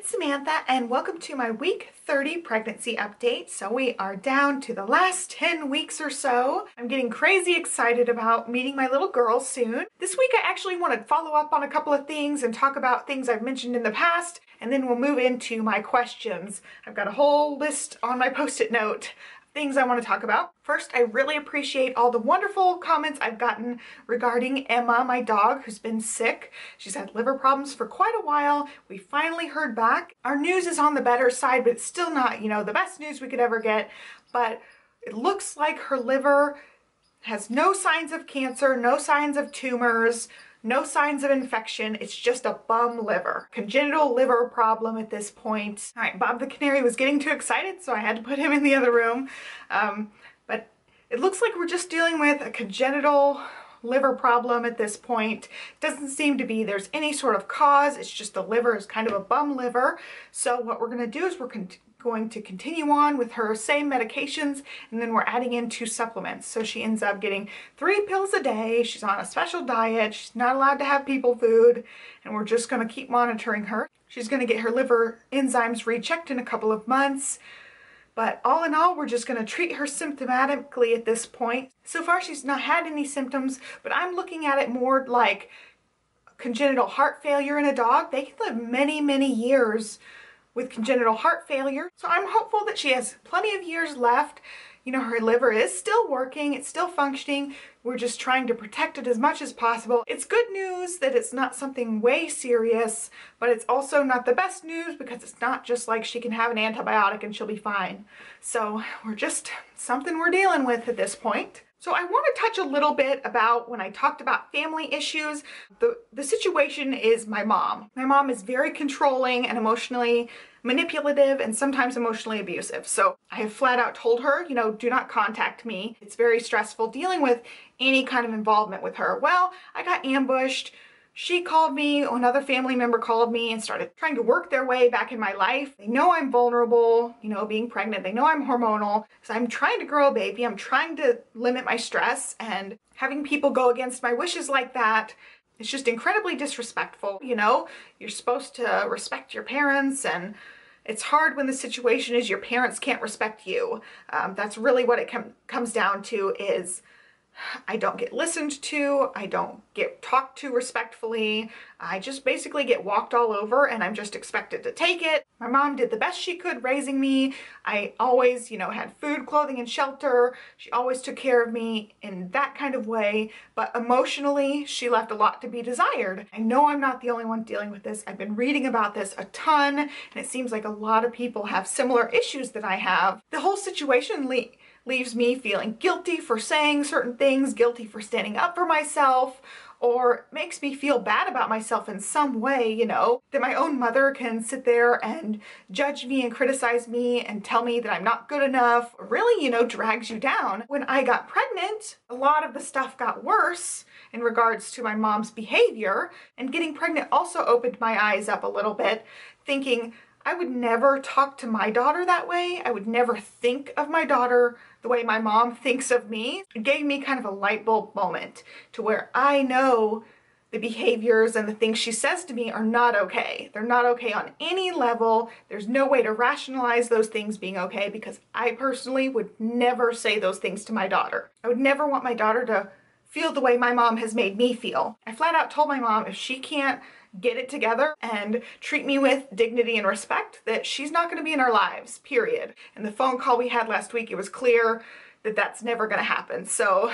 it's Samantha and welcome to my week 30 pregnancy update. So we are down to the last 10 weeks or so. I'm getting crazy excited about meeting my little girl soon. This week I actually want to follow up on a couple of things and talk about things I've mentioned in the past, and then we'll move into my questions. I've got a whole list on my post-it note things I want to talk about. First, I really appreciate all the wonderful comments I've gotten regarding Emma, my dog, who's been sick. She's had liver problems for quite a while. We finally heard back. Our news is on the better side, but it's still not, the best news we could ever get. But it looks like her liver has no signs of cancer, no signs of tumors, no signs of infection. It's just a bum liver. Congenital liver problem at this point. All right, Bob the Canary was getting too excited, so I had to put him in the other room. But it looks like we're just dealing with a congenital liver problem at this point. Doesn't seem to be there's any sort of cause. It's just the liver is kind of a bum liver. So what we're going to do is we're going to continue on with her same medications, and then we're adding in 2 supplements. So she ends up getting 3 pills a day. She's on a special diet. She's not allowed to have people food, and we're just going to keep monitoring her. She's going to get her liver enzymes rechecked in a couple of months. But all in all, we're just going to treat her symptomatically at this point. So far, she's not had any symptoms, but I'm looking at it more like congenital heart failure in a dog. They can live many, many years with congenital heart failure. So I'm hopeful that she has plenty of years left. Her liver is still working, it's still functioning. We're just trying to protect it as much as possible. It's good news that it's not something way serious, but it's also not the best news because it's not just like she can have an antibiotic and she'll be fine. So we're just something we're dealing with at this point. So I want to touch a little bit about when I talked about family issues. The situation is my mom. My mom is very controlling and emotionally manipulative and sometimes emotionally abusive. So I have flat out told her, do not contact me. It's very stressful dealing with any kind of involvement with her. Well, I got ambushed. She called me, another family member called me and started trying to work their way back in my life. They know I'm vulnerable, being pregnant. They know I'm hormonal. So I'm trying to grow a baby. I'm trying to limit my stress, and having people go against my wishes like that, it's just incredibly disrespectful. You're supposed to respect your parents, and it's hard when the situation is your parents can't respect you. That's really what it comes down to is I don't get listened to, I don't get talked to respectfully, I just basically get walked all over and I'm just expected to take it. My mom did the best she could raising me. I always, had food, clothing, and shelter. She always took care of me in that kind of way, but emotionally, she left a lot to be desired. I know I'm not the only one dealing with this. I've been reading about this a ton, and it seems like a lot of people have similar issues that I have. The whole situation leaves me feeling guilty for saying certain things, guilty for standing up for myself, or makes me feel bad about myself in some way, that my own mother can sit there and judge me and criticize me and tell me that I'm not good enough, really, drags you down. When I got pregnant, a lot of the stuff got worse in regards to my mom's behavior, and getting pregnant also opened my eyes up a little bit, thinking I would never talk to my daughter that way. I would never think of my daughter the way my mom thinks of me. It gave me kind of a light bulb moment to where I know the behaviors and the things she says to me are not okay. They're not okay on any level. There's no way to rationalize those things being okay, because I personally would never say those things to my daughter. I would never want my daughter to feel the way my mom has made me feel. I flat out told my mom if she can't get it together and treat me with dignity and respect, that she's not going to be in our lives, period. And the phone call we had last week, it was clear that that's never going to happen. So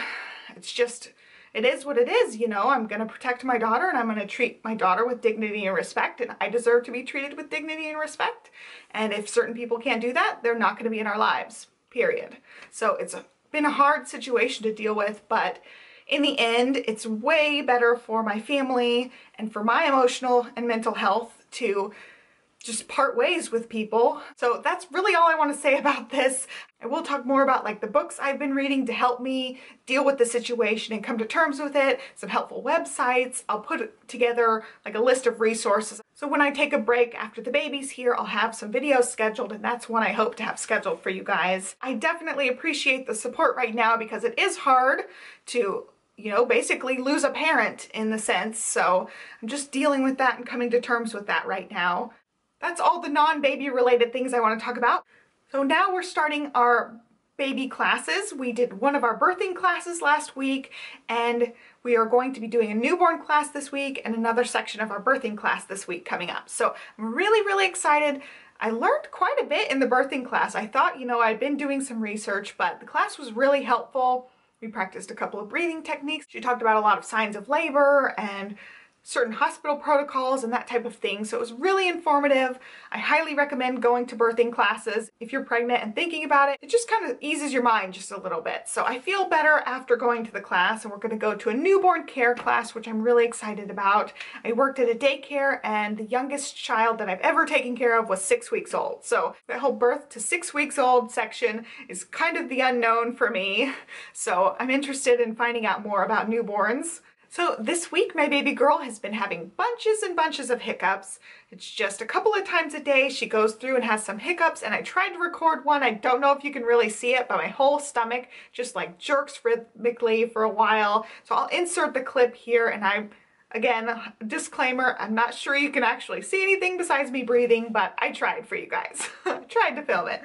it's just, it is what it is, I'm going to protect my daughter, and I'm going to treat my daughter with dignity and respect, and I deserve to be treated with dignity and respect. And if certain people can't do that, they're not going to be in our lives, period. So it's been a hard situation to deal with, but in the end, it's way better for my family and for my emotional and mental health to just part ways with people. So that's really all I want to say about this. I will talk more about the books I've been reading to help me deal with the situation and come to terms with it, some helpful websites. I'll put together a list of resources. So when I take a break after the baby's here, I'll have some videos scheduled, and that's one I hope to have scheduled for you guys. I definitely appreciate the support right now because it is hard to basically lose a parent in the sense. So I'm just dealing with that and coming to terms with that right now. That's all the non-baby related things I want to talk about. So now we're starting our baby classes. We did one of our birthing classes last week, and we are going to be doing a newborn class this week and another section of our birthing class this week coming up. So I'm really excited. I learned quite a bit in the birthing class. I thought, I'd been doing some research, but the class was really helpful. We practiced a couple of breathing techniques. She talked about a lot of signs of labor and certain hospital protocols and that type of thing. So it was really informative. I highly recommend going to birthing classes if you're pregnant and thinking about it. It just kind of eases your mind just a little bit. So I feel better after going to the class, and we're going to go to a newborn care class, which I'm really excited about. I worked at a daycare, and the youngest child that I've ever taken care of was 6 weeks old. So that whole birth to 6 weeks old section is kind of the unknown for me. So I'm interested in finding out more about newborns. So this week, my baby girl has been having bunches and bunches of hiccups. It's just a couple of times a day she goes through and has some hiccups, and I tried to record one. I don't know if you can really see it, but my whole stomach just like jerks rhythmically for a while. So I'll insert the clip here, and again, disclaimer, I'm not sure you can actually see anything besides me breathing, but I tried for you guys. I tried to film it.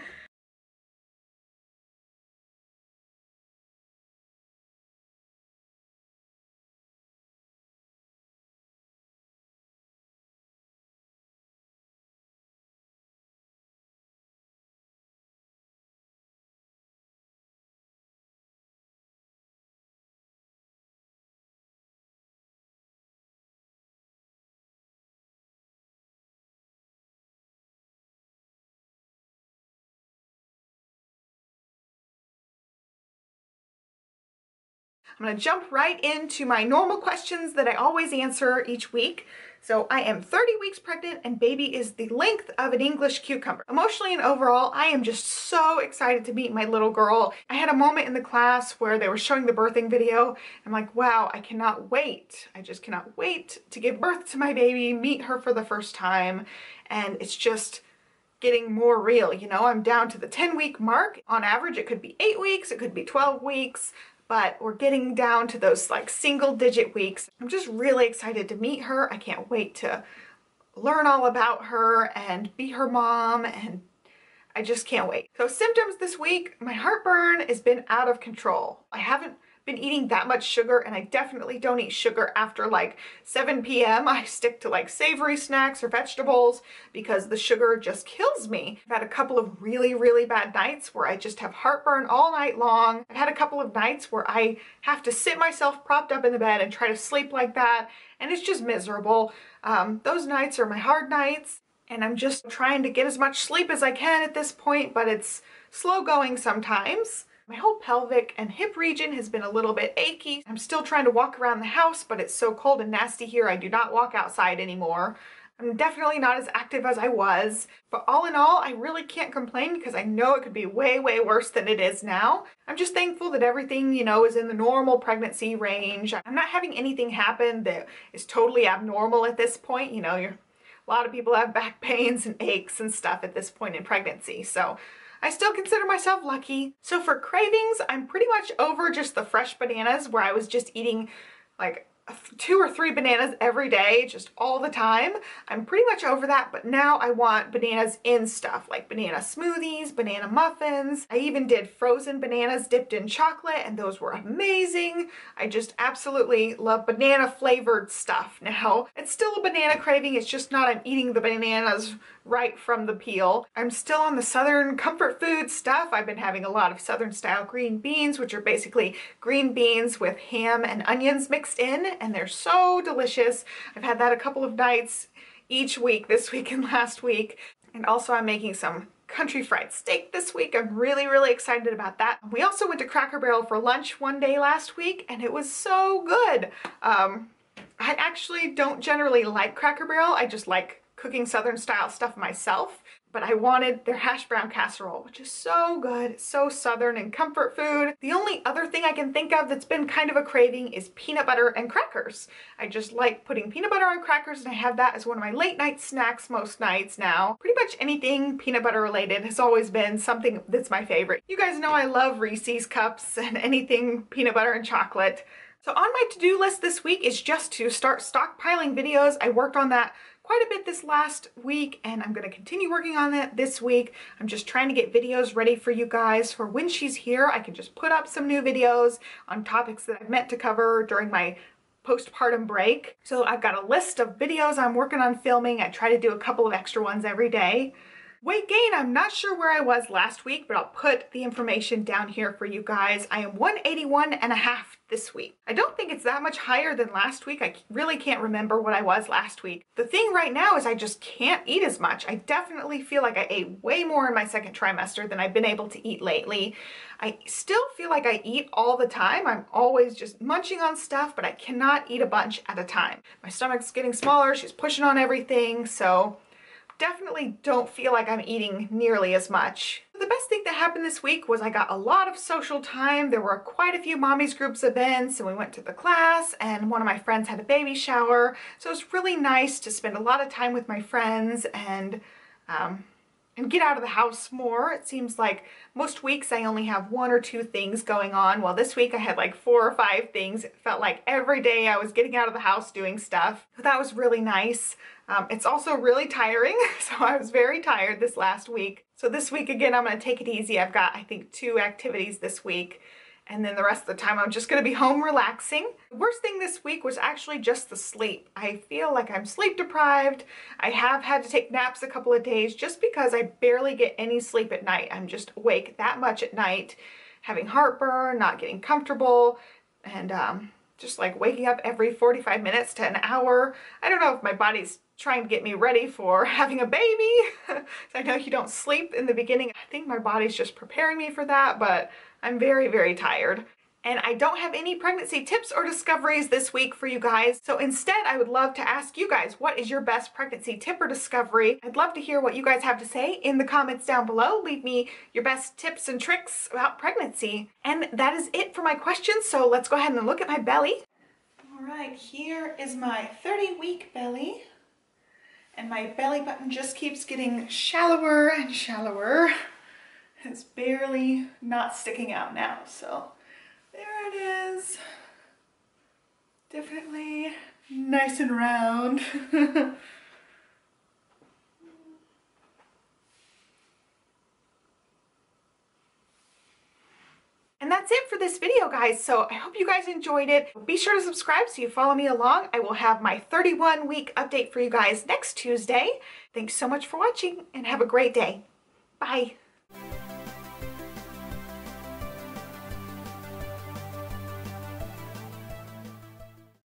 I'm going to jump right into my normal questions that I always answer each week. So I am 30 weeks pregnant, and baby is the length of an English cucumber. Emotionally and overall, I am just so excited to meet my little girl. I had a moment in the class where they were showing the birthing video. I'm like, wow, I cannot wait. I just cannot wait to give birth to my baby, meet her for the first time. And it's just getting more real. I'm down to the 10-week mark. On average, it could be 8 weeks, it could be 12 weeks. But we're getting down to those like single-digit weeks. I'm just really excited to meet her. I can't wait to learn all about her and be her mom, and I just can't wait. So symptoms this week, my heartburn has been out of control. I haven't been eating that much sugar, and I definitely don't eat sugar after like 7 p.m. I stick to like savory snacks or vegetables because the sugar just kills me. I've had a couple of really bad nights where I just have heartburn all night long. I've had a couple of nights where I have to sit myself propped up in the bed and try to sleep like that, and it's just miserable. Those nights are my hard nights, and I'm just trying to get as much sleep as I can at this point, but it's slow going sometimes. My whole pelvic and hip region has been a little bit achy. I'm still trying to walk around the house, but it's so cold and nasty here, I do not walk outside anymore. I'm definitely not as active as I was, but all in all, I really can't complain because I know it could be way worse than it is now. I'm just thankful that everything, is in the normal pregnancy range. I'm not having anything happen that is totally abnormal at this point. A lot of people have back pains and aches and stuff at this point in pregnancy, so I still consider myself lucky. So for cravings, I'm pretty much over just the fresh bananas where I was just eating like 2 or 3 bananas every day, just all the time. I'm pretty much over that, but now I want bananas in stuff like banana smoothies, banana muffins. I even did frozen bananas dipped in chocolate, and those were amazing. I just absolutely love banana flavored stuff now. It's still a banana craving, it's just not I'm eating the bananas right from the peel. I'm still on the Southern comfort food stuff. I've been having a lot of Southern style green beans, which are basically green beans with ham and onions mixed in, and they're so delicious. I've had that a couple of nights each week, this week and last week. And also I'm making some country fried steak this week. I'm really excited about that. We also went to Cracker Barrel for lunch one day last week, and it was so good. I actually don't generally like Cracker Barrel. I just like cooking Southern style stuff myself, but I wanted their hash brown casserole, which is so good. It's so Southern and comfort food. The only other thing I can think of that's been kind of a craving is peanut butter and crackers. I just like putting peanut butter on crackers, and I have that as one of my late night snacks most nights now. Pretty much anything peanut butter related has always been something that's my favorite. You guys know I love Reese's cups and anything peanut butter and chocolate. So on my to-do list this week is just to start stockpiling videos. I worked on that quite a bit this last week, and I'm going to continue working on that this week. I'm just trying to get videos ready for you guys for when she's here. I can just put up some new videos on topics that I've meant to cover during my postpartum break. So I've got a list of videos I'm working on filming. I try to do a couple of extra ones every day. Weight gain, I'm not sure where I was last week, but I'll put the information down here for you guys. I am 181.5 this week. I don't think it's that much higher than last week. I really can't remember what I was last week. The thing right now is I just can't eat as much. I definitely feel like I ate way more in my second trimester than I've been able to eat lately. I still feel like I eat all the time. I'm always just munching on stuff, but I cannot eat a bunch at a time. My stomach's getting smaller. She's pushing on everything, so definitely don't feel like I'm eating nearly as much. The best thing that happened this week was I got a lot of social time. There were quite a few mommy's groups events, and we went to the class, and one of my friends had a baby shower. So it was really nice to spend a lot of time with my friends and get out of the house more. It seems like most weeks I only have 1 or 2 things going on. Well, this week I had like 4 or 5 things. It felt like every day I was getting out of the house doing stuff. So that was really nice. It's also really tiring, so I was very tired this last week. So this week, again, I'm going to take it easy. I've got, I think, 2 activities this week, and then the rest of the time I'm just going to be home relaxing. The worst thing this week was actually just the sleep. I feel like I'm sleep deprived. I have had to take naps a couple of days just because I barely get any sleep at night. I'm just awake that much at night, having heartburn, not getting comfortable, and just like waking up every 45 minutes to an hour. I don't know if my body's trying to get me ready for having a baby. So I know you don't sleep in the beginning. I think my body's just preparing me for that, but I'm very, very tired. And I don't have any pregnancy tips or discoveries this week for you guys. So instead, I would love to ask you guys, what is your best pregnancy tip or discovery? I'd love to hear what you guys have to say in the comments down below. Leave me your best tips and tricks about pregnancy. And that is it for my questions. So let's go ahead and look at my belly. All right, here is my 30-week belly. And my belly button just keeps getting shallower and shallower. It's barely not sticking out now, so there it is. Definitely nice and round. And that's it for this video, guys. So I hope you guys enjoyed it. Be sure to subscribe so you follow me along. I will have my 31-week update for you guys next Tuesday. Thanks so much for watching and have a great day. Bye.